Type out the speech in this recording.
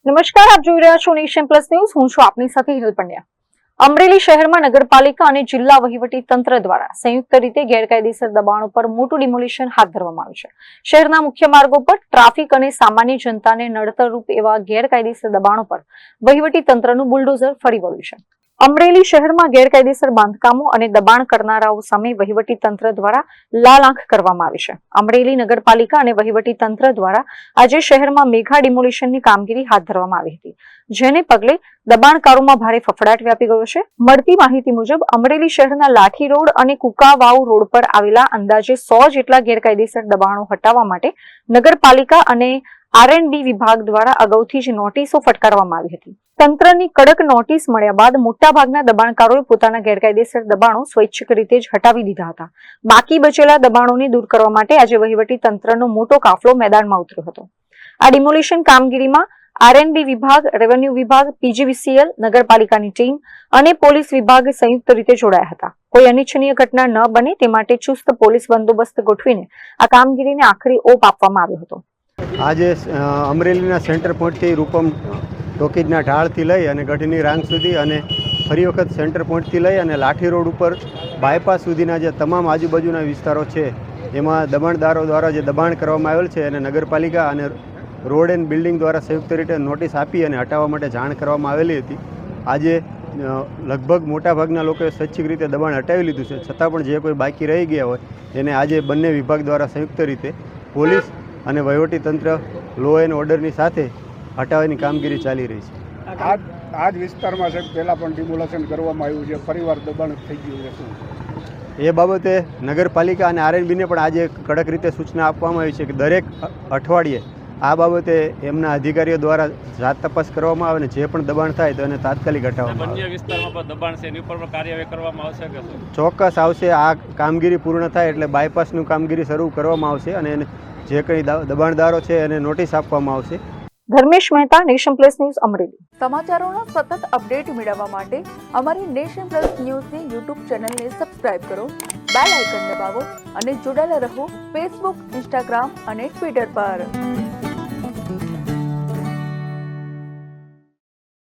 નમસ્કાર, આપ જોઈ રહ્યા છો નેશન પ્લસ ન્યૂઝ. હું છું આપની સાથે હિરલ પંડ્યા. અમરેલી શહેરમાં નગરપાલિકા અને જિલ્લા વહીવટી તંત્ર દ્વારા સંયુક્ત રીતે ગેરકાયદેસર દબાણો પર મોટું ડિમોલિશન હાથ ધરવામાં આવ્યું છે. શહેરના મુખ્ય માર્ગો પર ટ્રાફિક અને સામાન્ય જનતાને નડતરરૂપ એવા ગેરકાયદેસર દબાણો પર વહીવટી તંત્રનું બુલડોઝર ફરી વળ્યું છે. અમરેલી શહેરમાં ગેરકાયદેસર બાંધકામો અને દબાણ કરનારાઓ સામે વહીવટી તંત્ર દ્વારા લાલ આંખ કરવામાં આવી છે. અમરેલી નગરપાલિકા અને વહીવટી તંત્ર દ્વારા આજે શહેરમાં મેગા ડિમોલિશનની કામગીરી હાથ ધરવામાં આવી હતી, જેને પગલે દબાણકારોમાં ભારે ફફડાટ વ્યાપી ગયો છે. મળતી માહિતી મુજબ અમરેલી શહેરના લાઠી રોડ અને કુકાવાવ રોડ પર આવેલા અંદાજે 100 જેટલા ગેરકાયદેસર દબાણો હટાવવા માટે નગરપાલિકા અને R&B વિભાગ દ્વારા અગાઉથી જ નોટિસો ફટકારવામાં આવી હતી. તંત્રની કડક નોટિસ મળ્યા બાદ મોટાભાગના દબાણકારોએ પોતાના ગેરકાયદેસર દબાણો સ્વૈચ્છિક રીતે જ હટાવી દીધા હતા. બાકી બચેલા દબાણોને દૂર કરવા માટે આજે વહીવટી તંત્રનો મોટો કાફલો મેદાનમાં ઉતર્યો હતો. આ ડિમોલિશન કામગીરીમાં R&B વિભાગ, રેવન્યુ વિભાગ, PGVCL, નગરપાલિકાની ટીમ અને પોલીસ વિભાગ સંયુક્ત રીતે જોડાયા હતા. કોઈ અનિચ્છનીય ઘટના ન બને તે માટે ચુસ્ત પોલીસ બંદોબસ્ત ગોઠવીને આ કામગીરીને આખરી ઓપ આપવામાં આવ્યો હતો. આજે અમરેલીના સેન્ટર પોઈન્ટથી રૂપમ ટોકીજના ઢાળથી લઈ અને ગઢની રાંગ સુધી અને ફરી વખત સેન્ટર પોઈન્ટથી લઈ અને લાઠી રોડ ઉપર બાયપાસ સુધીના જે તમામ આજુબાજુના વિસ્તારો છે એમાં દબાણદારો દ્વારા જે દબાણ કરવામાં આવેલ છે અને નગરપાલિકા અને રોડ એન્ડ બિલ્ડિંગ દ્વારા સંયુક્ત રીતે નોટિસ આપી અને હટાવવા માટે જાણ કરવામાં આવેલી હતી. આજે લગભગ મોટાભાગના લોકોએ સ્વૈચ્છિક રીતે દબાણ હટાવી લીધું છે, છતાં પણ જે કોઈ બાકી રહી ગયા હોય એને આજે બંને વિભાગ દ્વારા સંયુક્ત રીતે પોલીસ અને વહીવટી તંત્ર લો એન્ડ ઓર્ડરની સાથે હટાવવાની કામગીરી ચાલી રહી છે. આ જ વિસ્તારમાં સાહેબ પહેલાં પણ ડિમોલેશન કરવામાં આવ્યું છે, ફરીવાર દબાણ થઈ ગયું છે. શું એ બાબતે નગરપાલિકા અને R&Bને પણ આજે કડક રીતે સૂચના આપવામાં આવી છે કે દરેક અઠવાડિયે આ બાબતે એમના અધિકારીઓ દ્વારા જાત તપાસ કરવામાં આવે અને જે પણ દબાણ થાય તો એને તાત્કાલિક હટાવવામાં આવે. અન્ય વિસ્તારમાં પણ દબાણ છે એની ઉપર પણ કાર્યવાહી કરવામાં આવશે કે શું? ચોક્કસ આવશે. આ કામગીરી પૂર્ણ થાય એટલે બાયપાસનું કામગીરી શરૂ કરવામાં આવશે અને એને જે કંઈ દબાણદારો છે એને નોટિસ આપવામાં આવશે. Dharmesh Mehta, Nation Plus News, Amreli. સમાચારોના સતત અપડેટ મેળવવા માટે અમારી નેશન પ્લસ ન્યૂઝની યુટ્યુબ ચેનલને સબસ્ક્રાઇબ કરો, બેલ આઇકન દબાવો અને જોડાયેલા રહો ફેસબુક, ઇન્સ્ટાગ્રામ અને ટ્વિટર પર.